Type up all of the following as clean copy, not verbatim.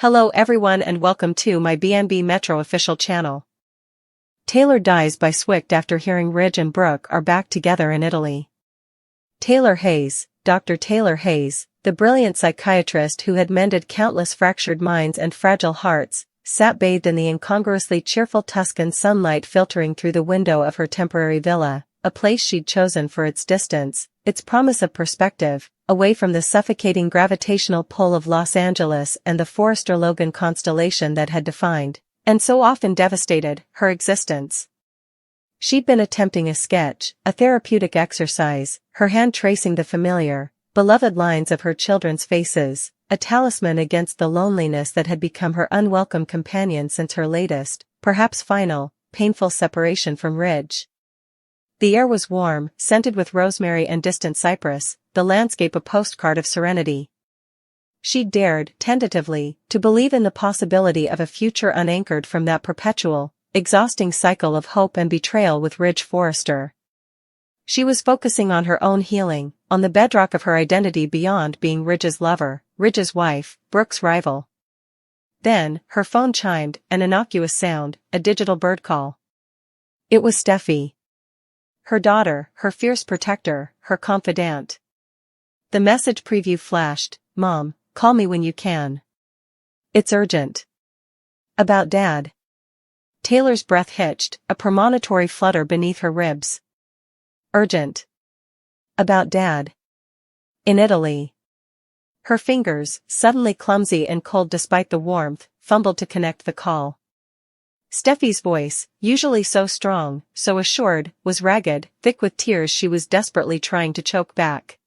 Hello everyone and welcome to my B&B Metro official channel. Taylor dies by suicide after hearing Ridge and Brooke are back together in Italy. Taylor Hayes, Dr. Taylor Hayes, the brilliant psychiatrist who had mended countless fractured minds and fragile hearts, sat bathed in the incongruously cheerful Tuscan sunlight filtering through the window of her temporary villa, a place she'd chosen for its distance, its promise of perspective, away from the suffocating gravitational pull of Los Angeles and the Forrester-Logan constellation that had defined, and so often devastated, her existence. She'd been attempting a sketch, a therapeutic exercise, her hand tracing the familiar, beloved lines of her children's faces, a talisman against the loneliness that had become her unwelcome companion since her latest, perhaps final, painful separation from Ridge. The air was warm, scented with rosemary and distant cypress, the landscape a postcard of serenity. She dared, tentatively, to believe in the possibility of a future unanchored from that perpetual, exhausting cycle of hope and betrayal with Ridge Forrester. She was focusing on her own healing, on the bedrock of her identity beyond being Ridge's lover, Ridge's wife, Brooke's rival. Then, her phone chimed, an innocuous sound, a digital bird call. It was Steffi. Her daughter, her fierce protector, her confidant. The message preview flashed, "Mom, call me when you can. It's urgent." About Dad. Taylor's breath hitched, a premonitory flutter beneath her ribs. Urgent. About Dad. In Italy. Her fingers, suddenly clumsy and cold despite the warmth, fumbled to connect the call. Steffi's voice, usually so strong, so assured, was ragged, thick with tears she was desperately trying to choke back.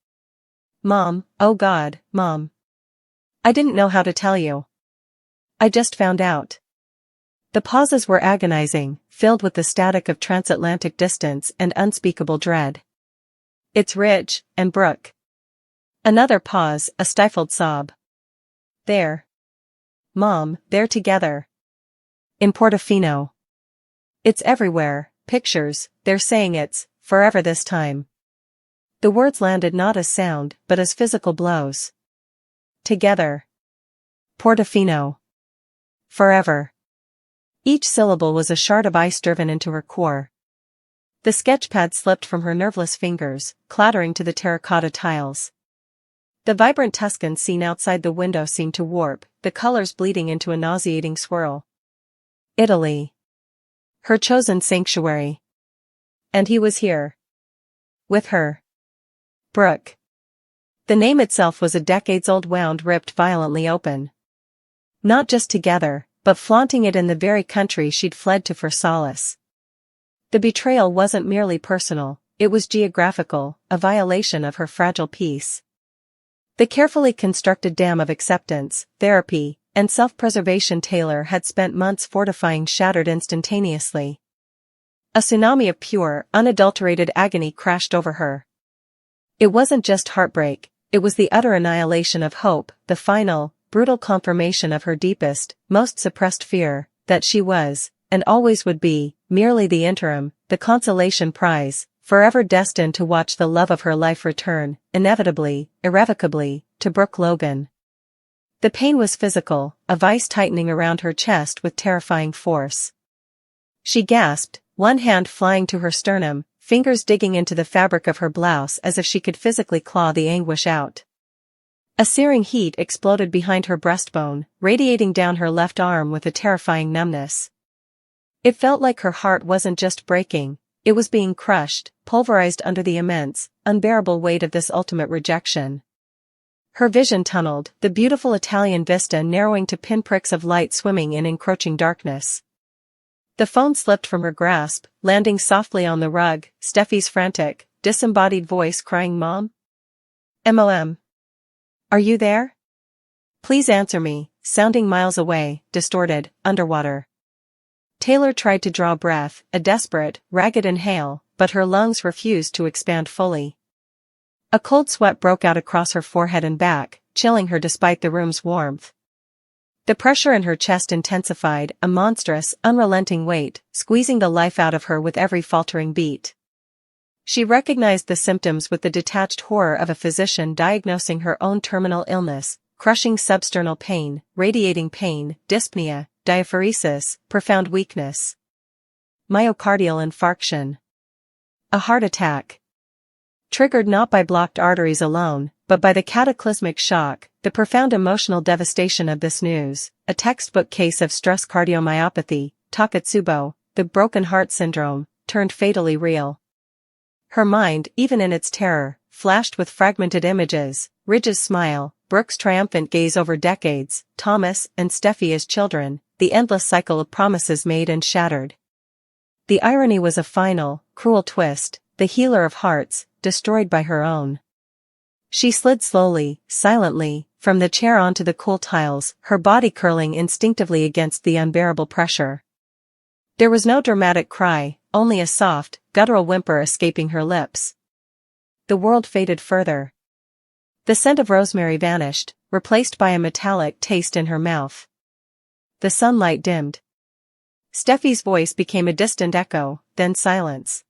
"Mom, oh God, Mom. I didn't know how to tell you. I just found out." The pauses were agonizing, filled with the static of transatlantic distance and unspeakable dread. "It's Ridge and Brooke." Another pause, a stifled sob. "There. Mom, they're together. In Portofino. It's everywhere, pictures, they're saying it's forever this time." The words landed not as sound, but as physical blows. Together. Portofino. Forever. Each syllable was a shard of ice driven into her core. The sketchpad slipped from her nerveless fingers, clattering to the terracotta tiles. The vibrant Tuscan scene outside the window seemed to warp, the colors bleeding into a nauseating swirl. Italy. Her chosen sanctuary. And he was here. With her. Brooke. The name itself was a decades-old wound ripped violently open. Not just together, but flaunting it in the very country she'd fled to for solace. The betrayal wasn't merely personal, it was geographical, a violation of her fragile peace. The carefully constructed dam of acceptance, therapy, and self-preservation Taylor had spent months fortifying shattered instantaneously. A tsunami of pure, unadulterated agony crashed over her. It wasn't just heartbreak, it was the utter annihilation of hope, the final, brutal confirmation of her deepest, most suppressed fear, that she was, and always would be, merely the interim, the consolation prize, forever destined to watch the love of her life return, inevitably, irrevocably, to Brooke Logan. The pain was physical, a vice tightening around her chest with terrifying force. She gasped, one hand flying to her sternum, fingers digging into the fabric of her blouse as if she could physically claw the anguish out. A searing heat exploded behind her breastbone, radiating down her left arm with a terrifying numbness. It felt like her heart wasn't just breaking, it was being crushed, pulverized under the immense, unbearable weight of this ultimate rejection. Her vision tunneled, the beautiful Italian vista narrowing to pinpricks of light swimming in encroaching darkness. The phone slipped from her grasp, landing softly on the rug, Steffi's frantic, disembodied voice crying, "Mom? Mom? Are you there? Please answer me," sounding miles away, distorted, underwater. Taylor tried to draw breath, a desperate, ragged inhale, but her lungs refused to expand fully. A cold sweat broke out across her forehead and back, chilling her despite the room's warmth. The pressure in her chest intensified, a monstrous, unrelenting weight, squeezing the life out of her with every faltering beat. She recognized the symptoms with the detached horror of a physician diagnosing her own terminal illness, crushing substernal pain, radiating pain, dyspnea, diaphoresis, profound weakness. Myocardial infarction. A heart attack. Triggered not by blocked arteries alone, but by the cataclysmic shock, the profound emotional devastation of this news, a textbook case of stress cardiomyopathy, Takotsubo, the broken heart syndrome, turned fatally real. Her mind, even in its terror, flashed with fragmented images, Ridge's smile, Brooke's triumphant gaze over decades, Thomas and Steffi as children, the endless cycle of promises made and shattered. The irony was a final, cruel twist, the healer of hearts, destroyed by her own. She slid slowly, silently, from the chair onto the cool tiles, her body curling instinctively against the unbearable pressure. There was no dramatic cry, only a soft, guttural whimper escaping her lips. The world faded further. The scent of rosemary vanished, replaced by a metallic taste in her mouth. The sunlight dimmed. Steffi's voice became a distant echo, then silence.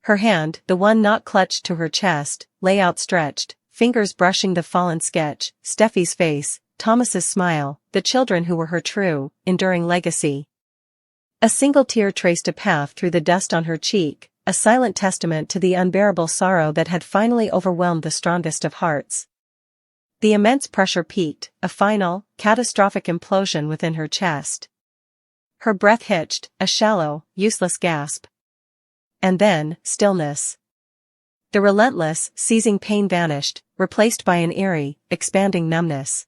Her hand, the one not clutched to her chest, lay outstretched, fingers brushing the fallen sketch, Steffi's face, Thomas's smile, the children who were her true, enduring legacy. A single tear traced a path through the dust on her cheek, a silent testament to the unbearable sorrow that had finally overwhelmed the strongest of hearts. The immense pressure peaked, a final, catastrophic implosion within her chest. Her breath hitched, a shallow, useless gasp. And then, stillness. The relentless, seizing pain vanished, replaced by an eerie, expanding numbness.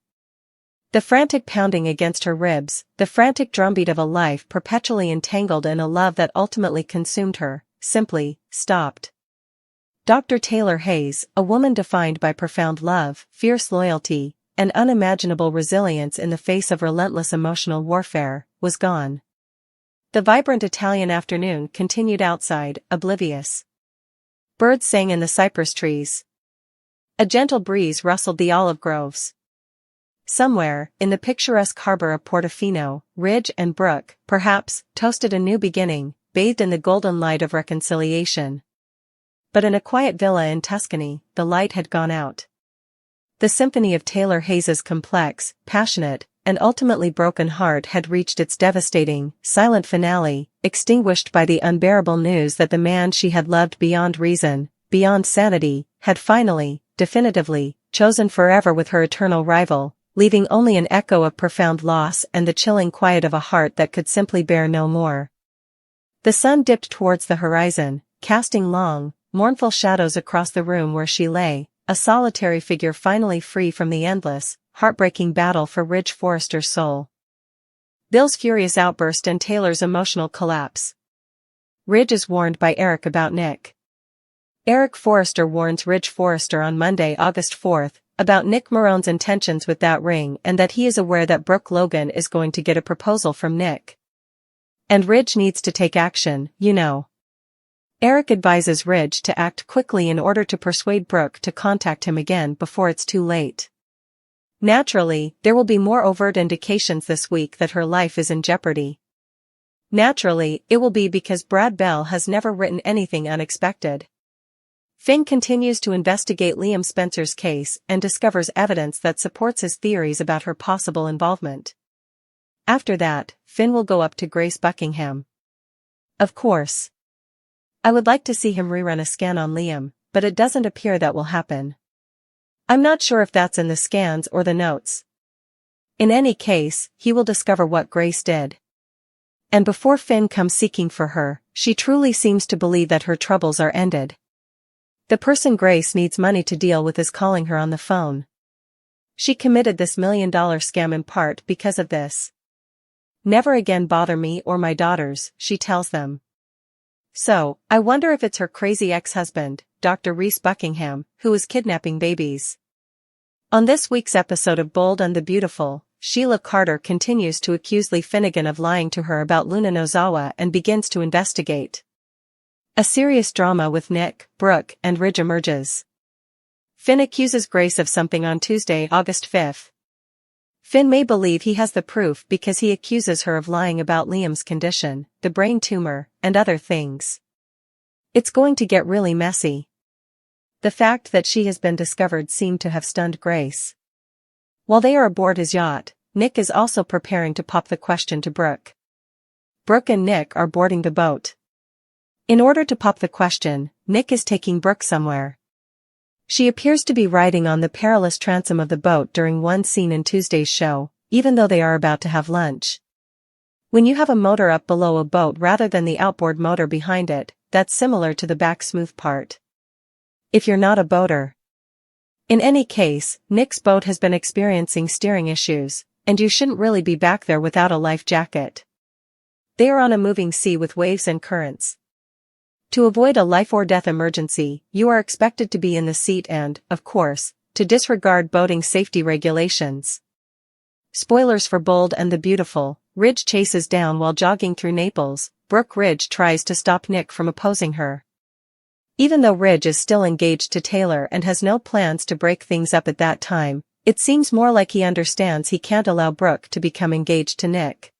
The frantic pounding against her ribs, the frantic drumbeat of a life perpetually entangled in a love that ultimately consumed her, simply stopped. Dr. Taylor Hayes, a woman defined by profound love, fierce loyalty, and unimaginable resilience in the face of relentless emotional warfare, was gone. The vibrant Italian afternoon continued outside, oblivious. Birds sang in the cypress trees. A gentle breeze rustled the olive groves. Somewhere, in the picturesque harbor of Portofino, Ridge and Brooke, perhaps, toasted a new beginning, bathed in the golden light of reconciliation. But in a quiet villa in Tuscany, the light had gone out. The symphony of Taylor Hayes's complex, passionate, and ultimately broken heart had reached its devastating, silent finale, extinguished by the unbearable news that the man she had loved beyond reason, beyond sanity, had finally, definitively, chosen forever with her eternal rival, leaving only an echo of profound loss and the chilling quiet of a heart that could simply bear no more. The sun dipped towards the horizon, casting long, mournful shadows across the room where she lay, a solitary figure finally free from the endless, heartbreaking battle for Ridge Forrester's soul. Bill's furious outburst and Taylor's emotional collapse. Ridge is warned by Eric about Nick. Eric Forrester warns Ridge Forrester on Monday, August 4th, about Nick Marone's intentions with that ring and that he is aware that Brooke Logan is going to get a proposal from Nick. And Ridge needs to take action, you know. Eric advises Ridge to act quickly in order to persuade Brooke to contact him again before it's too late. Naturally, there will be more overt indications this week that her life is in jeopardy. Naturally, it will be because Brad Bell has never written anything unexpected. Finn continues to investigate Liam Spencer's case and discovers evidence that supports his theories about her possible involvement. After that, Finn will go up to Grace Buckingham. Of course. I would like to see him rerun a scan on Liam, but it doesn't appear that will happen. I'm not sure if that's in the scans or the notes. In any case, he will discover what Grace did. And before Finn comes seeking for her, she truly seems to believe that her troubles are ended. The person Grace needs money to deal with is calling her on the phone. She committed this $1 million scam in part because of this. Never again bother me or my daughters, she tells them. So, I wonder if it's her crazy ex-husband, Dr. Reese Buckingham, who is kidnapping babies. On this week's episode of Bold and the Beautiful, Sheila Carter continues to accuse Lee Finnegan of lying to her about Luna Nozawa and begins to investigate. A serious drama with Nick, Brooke, and Ridge emerges. Finn accuses Grace of something on Tuesday, August 5th. Finn may believe he has the proof because he accuses her of lying about Liam's condition, the brain tumor, and other things. It's going to get really messy. The fact that she has been discovered seemed to have stunned Grace. While they are aboard his yacht, Nick is also preparing to pop the question to Brooke. Brooke and Nick are boarding the boat. In order to pop the question, Nick is taking Brooke somewhere. She appears to be riding on the perilous transom of the boat during one scene in Tuesday's show, even though they are about to have lunch. When you have a motor up below a boat rather than the outboard motor behind it, that's similar to the back smooth part. If you're not a boater. In any case, Nick's boat has been experiencing steering issues, and you shouldn't really be back there without a life jacket. They are on a moving sea with waves and currents. To avoid a life-or-death emergency, you are expected to be in the seat and, of course, to disregard boating safety regulations. Spoilers for Bold and the Beautiful. Ridge chases down while jogging through Naples. Brooke. Ridge tries to stop Nick from opposing her. Even though Ridge is still engaged to Taylor and has no plans to break things up at that time, it seems more like he understands he can't allow Brooke to become engaged to Nick.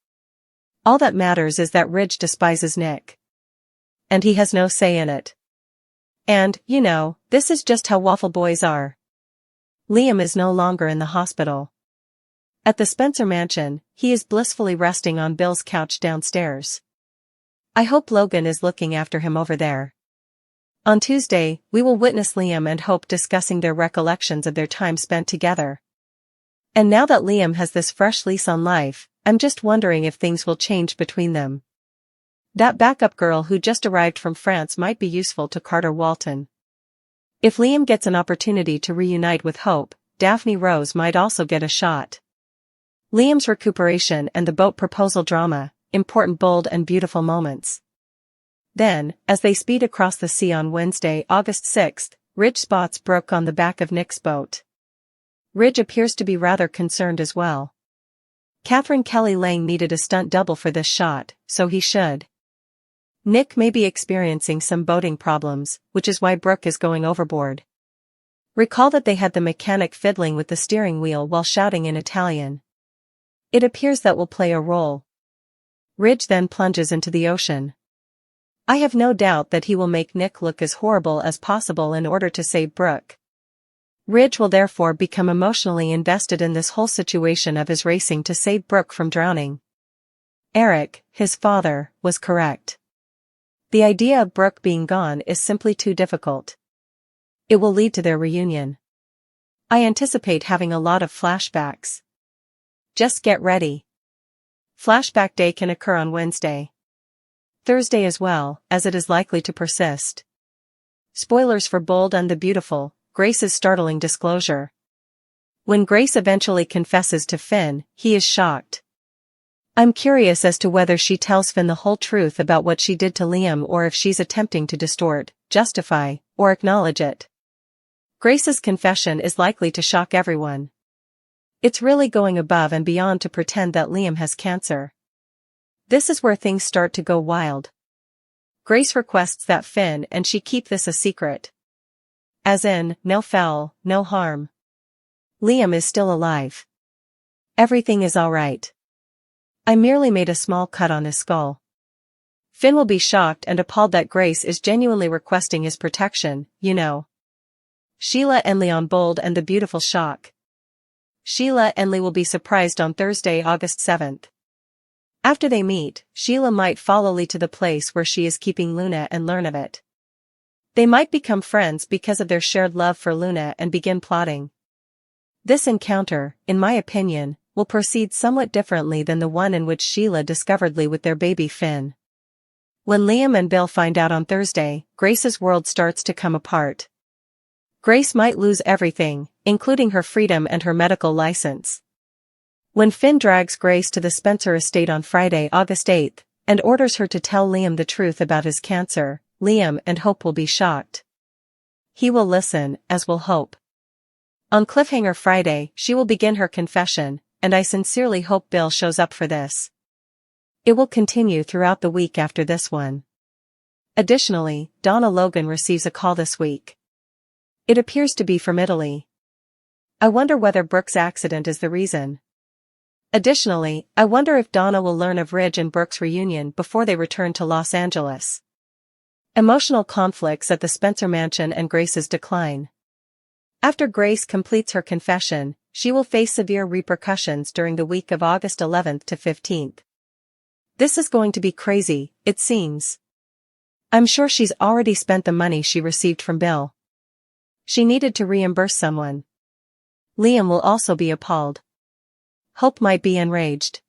All that matters is that Ridge despises Nick. And he has no say in it. And, you know, this is just how waffle boys are. Liam is no longer in the hospital. At the Spencer mansion, he is blissfully resting on Bill's couch downstairs. I hope Logan is looking after him over there. On Tuesday, we will witness Liam and Hope discussing their recollections of their time spent together. And now that Liam has this fresh lease on life, I'm just wondering if things will change between them. That backup girl who just arrived from France might be useful to Carter Walton. If Liam gets an opportunity to reunite with Hope, Daphne Rose might also get a shot. Liam's recuperation and the boat proposal drama, important bold and beautiful moments. Then, as they speed across the sea on Wednesday, August 6th, Ridge spots Brooke on the back of Nick's boat. Ridge appears to be rather concerned as well. Catherine Kelly Lang needed a stunt double for this shot, so he should. Nick may be experiencing some boating problems, which is why Brooke is going overboard. Recall that they had the mechanic fiddling with the steering wheel while shouting in Italian. It appears that will play a role. Ridge then plunges into the ocean. I have no doubt that he will make Nick look as horrible as possible in order to save Brooke. Ridge will therefore become emotionally invested in this whole situation of his racing to save Brooke from drowning. Eric, his father, was correct. The idea of Brooke being gone is simply too difficult. It will lead to their reunion. I anticipate having a lot of flashbacks. Just get ready. Flashback day can occur on Wednesday. Thursday as well, as it is likely to persist. Spoilers for Bold and the Beautiful. Grace's startling disclosure. When Grace eventually confesses to Finn, he is shocked. I'm curious as to whether she tells Finn the whole truth about what she did to Liam or if she's attempting to distort, justify, or acknowledge it. Grace's confession is likely to shock everyone. It's really going above and beyond to pretend that Liam has cancer. This is where things start to go wild. Grace requests that Finn and she keep this a secret. As in, no foul, no harm. Liam is still alive. Everything is alright. I merely made a small cut on his skull. Finn will be shocked and appalled that Grace is genuinely requesting his protection, you know. Sheila and Lee on Bold and the Beautiful shock. Sheila and Lee will be surprised on Thursday, August 7th. After they meet, Sheila might follow Lee to the place where she is keeping Luna and learn of it. They might become friends because of their shared love for Luna and begin plotting. This encounter, in my opinion, will proceed somewhat differently than the one in which Sheila discovered Lee with their baby Finn. When Liam and Bill find out on Thursday, Grace's world starts to come apart. Grace might lose everything, including her freedom and her medical license. When Finn drags Grace to the Spencer estate on Friday, August 8th, and orders her to tell Liam the truth about his cancer, Liam and Hope will be shocked. He will listen, as will Hope. On Cliffhanger Friday, she will begin her confession, and I sincerely hope Bill shows up for this. It will continue throughout the week after this one. Additionally, Donna Logan receives a call this week. It appears to be from Italy. I wonder whether Brooke's accident is the reason. Additionally, I wonder if Donna will learn of Ridge and Brooke's reunion before they return to Los Angeles. Emotional conflicts at the Spencer mansion and Grace's decline. After Grace completes her confession, she will face severe repercussions during the week of August 11th to 15th. This is going to be crazy, it seems. I'm sure she's already spent the money she received from Bill. She needed to reimburse someone. Liam will also be appalled. Hope might be enraged.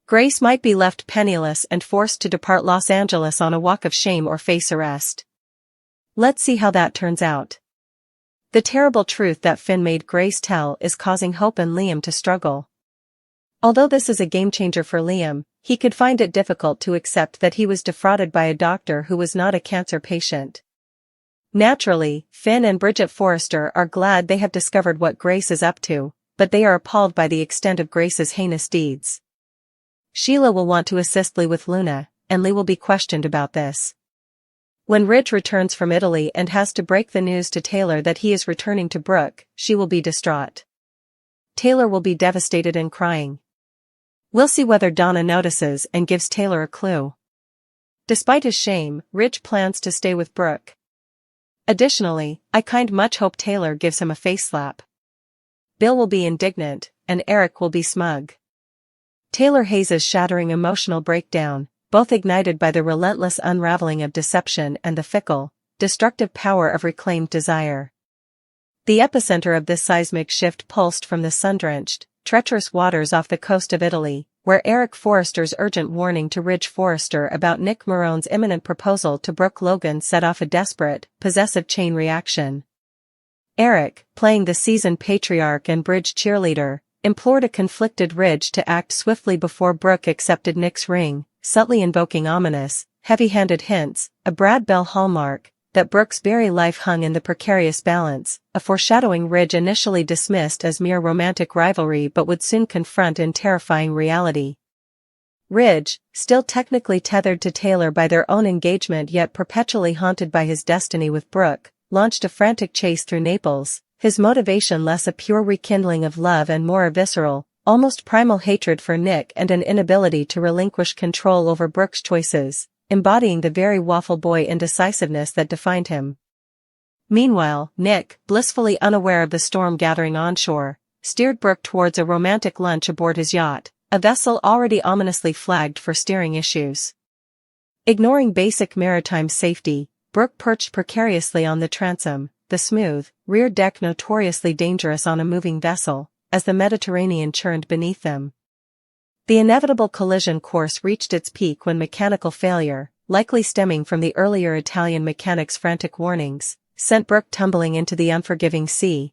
Grace might be left penniless and forced to depart Los Angeles on a walk of shame or face arrest. Let's see how that turns out. The terrible truth that Finn made Grace tell is causing Hope and Liam to struggle. Although this is a game-changer for Liam, he could find it difficult to accept that he was defrauded by a doctor who was not a cancer patient. Naturally, Finn and Bridget Forrester are glad they have discovered what Grace is up to, but they are appalled by the extent of Grace's heinous deeds. Sheila will want to assist Lee with Luna, and Lee will be questioned about this. When Ridge returns from Italy and has to break the news to Taylor that he is returning to Brooke, she will be distraught. Taylor will be devastated and crying. We'll see whether Donna notices and gives Taylor a clue. Despite his shame, Ridge plans to stay with Brooke. Additionally, I kind much hope Taylor gives him a face slap. Bill will be indignant, and Eric will be smug. Taylor Hayes' shattering emotional breakdown, both ignited by the relentless unraveling of deception and the fickle, destructive power of reclaimed desire. The epicenter of this seismic shift pulsed from the sun-drenched, treacherous waters off the coast of Italy, where Eric Forrester's urgent warning to Ridge Forrester about Nick Marone's imminent proposal to Brooke Logan set off a desperate, possessive chain reaction. Eric, playing the seasoned patriarch and bridge cheerleader, implored a conflicted Ridge to act swiftly before Brooke accepted Nick's ring, subtly invoking ominous, heavy-handed hints, a Brad Bell hallmark, that Brooke's very life hung in the precarious balance, a foreshadowing Ridge initially dismissed as mere romantic rivalry but would soon confront in terrifying reality. Ridge, still technically tethered to Taylor by their own engagement yet perpetually haunted by his destiny with Brooke, launched a frantic chase through Naples, his motivation less a pure rekindling of love and more a visceral, almost primal hatred for Nick and an inability to relinquish control over Brooke's choices, embodying the very waffle boy indecisiveness that defined him. Meanwhile, Nick, blissfully unaware of the storm gathering onshore, steered Brooke towards a romantic lunch aboard his yacht, a vessel already ominously flagged for steering issues. Ignoring basic maritime safety, Brooke perched precariously on the transom, the smooth, rear deck notoriously dangerous on a moving vessel, as the Mediterranean churned beneath them. The inevitable collision course reached its peak when mechanical failure, likely stemming from the earlier Italian mechanic's frantic warnings, sent Brooke tumbling into the unforgiving sea.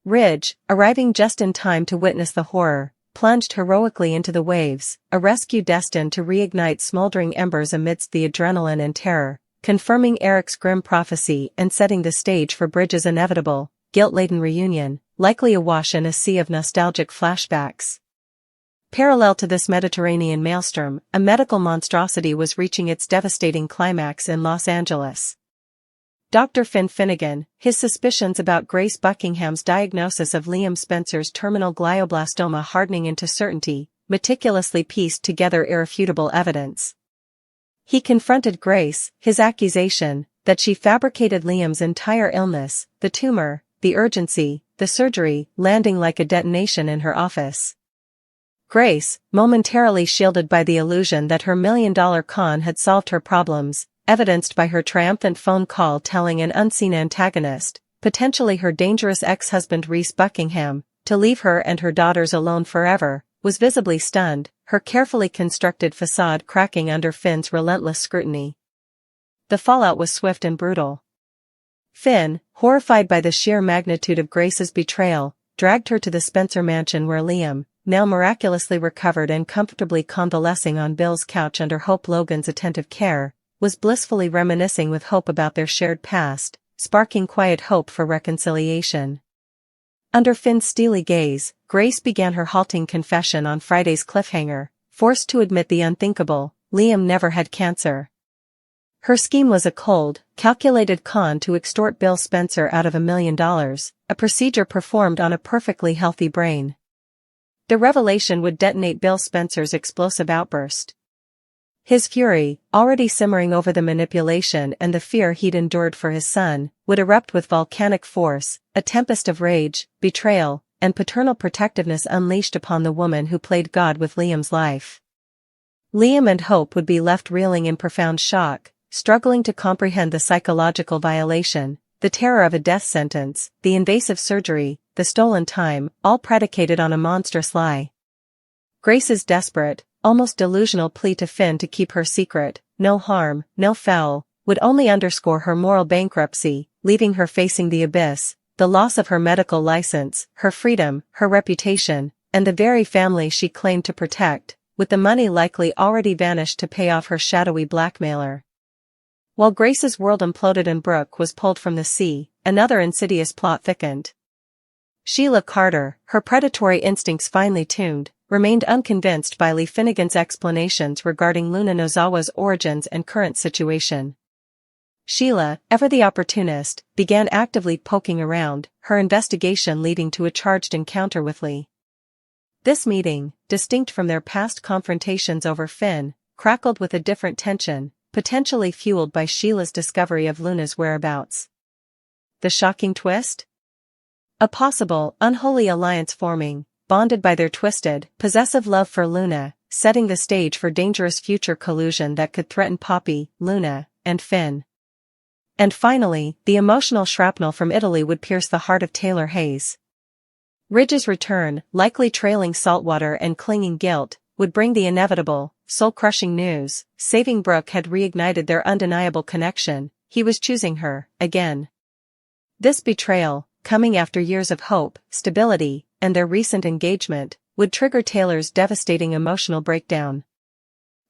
Ridge, arriving just in time to witness the horror, plunged heroically into the waves, a rescue destined to reignite smoldering embers amidst the adrenaline and terror, confirming Eric's grim prophecy and setting the stage for Bridge's inevitable, guilt-laden reunion, likely awash in a sea of nostalgic flashbacks. Parallel to this Mediterranean maelstrom, a medical monstrosity was reaching its devastating climax in Los Angeles. Dr. Finn Finnegan, his suspicions about Grace Buckingham's diagnosis of Liam Spencer's terminal glioblastoma hardening into certainty, meticulously pieced together irrefutable evidence. He confronted Grace, his accusation, that she fabricated Liam's entire illness, the tumor, the urgency, the surgery, landing like a detonation in her office. Grace, momentarily shielded by the illusion that her million-dollar con had solved her problems, evidenced by her triumphant phone call telling an unseen antagonist, potentially her dangerous ex-husband Reese Buckingham, to leave her and her daughters alone forever, was visibly stunned, her carefully constructed facade cracking under Finn's relentless scrutiny. The fallout was swift and brutal. Finn, horrified by the sheer magnitude of Grace's betrayal, dragged her to the Spencer mansion where Liam, now miraculously recovered and comfortably convalescing on Bill's couch under Hope Logan's attentive care, was blissfully reminiscing with Hope about their shared past, sparking quiet hope for reconciliation. Under Finn's steely gaze, Grace began her halting confession on Friday's cliffhanger, forced to admit the unthinkable: Liam never had cancer. Her scheme was a cold, calculated con to extort Bill Spencer out of $1 million, a procedure performed on a perfectly healthy brain. The revelation would detonate Bill Spencer's explosive outburst. His fury, already simmering over the manipulation and the fear he'd endured for his son, would erupt with volcanic force, a tempest of rage, betrayal, and paternal protectiveness unleashed upon the woman who played God with Liam's life. Liam and Hope would be left reeling in profound shock, struggling to comprehend the psychological violation, the terror of a death sentence, the invasive surgery, the stolen time, all predicated on a monstrous lie. Grace's desperate, almost delusional plea to Finn to keep her secret, no harm, no foul, would only underscore her moral bankruptcy, leaving her facing the abyss, the loss of her medical license, her freedom, her reputation, and the very family she claimed to protect, with the money likely already vanished to pay off her shadowy blackmailer. While Grace's world imploded and Brooke was pulled from the sea, another insidious plot thickened. Sheila Carter, her predatory instincts finely tuned, remained unconvinced by Lee Finnegan's explanations regarding Luna Nozawa's origins and current situation. Sheila, ever the opportunist, began actively poking around, her investigation leading to a charged encounter with Lee. This meeting, distinct from their past confrontations over Finn, crackled with a different tension, potentially fueled by Sheila's discovery of Luna's whereabouts. The shocking twist? A possible, unholy alliance forming, bonded by their twisted, possessive love for Luna, setting the stage for dangerous future collusion that could threaten Poppy, Luna, and Finn. And finally, the emotional shrapnel from Italy would pierce the heart of Taylor Hayes. Ridge's return, likely trailing saltwater and clinging guilt, would bring the inevitable, soul-crushing news. Saving Brooke had reignited their undeniable connection, he was choosing her, again. This betrayal, coming after years of hope, stability, and their recent engagement, would trigger Taylor's devastating emotional breakdown.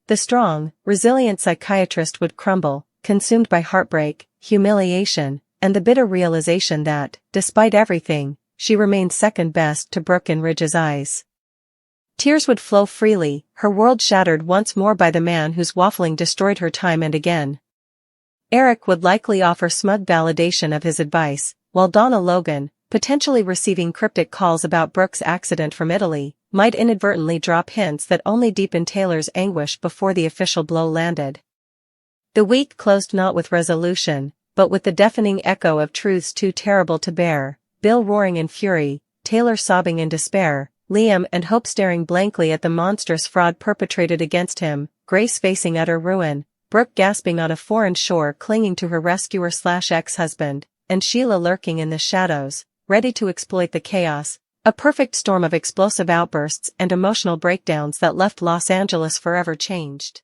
The strong, resilient psychiatrist would crumble, consumed by heartbreak, humiliation, and the bitter realization that, despite everything, she remained second best to Brooke in Ridge's eyes. Tears would flow freely, her world shattered once more by the man whose waffling destroyed her time and again. Eric would likely offer smug validation of his advice, while Donna Logan, potentially receiving cryptic calls about Brooke's accident from Italy, might inadvertently drop hints that only deepened Taylor's anguish before the official blow landed. The week closed not with resolution, but with the deafening echo of truths too terrible to bear. Bill roaring in fury, Taylor sobbing in despair, Liam and Hope staring blankly at the monstrous fraud perpetrated against him, Grace facing utter ruin, Brooke gasping on a foreign shore clinging to her rescuer/ex-husband, and Sheila lurking in the shadows, ready to exploit the chaos, a perfect storm of explosive outbursts and emotional breakdowns that left Los Angeles forever changed.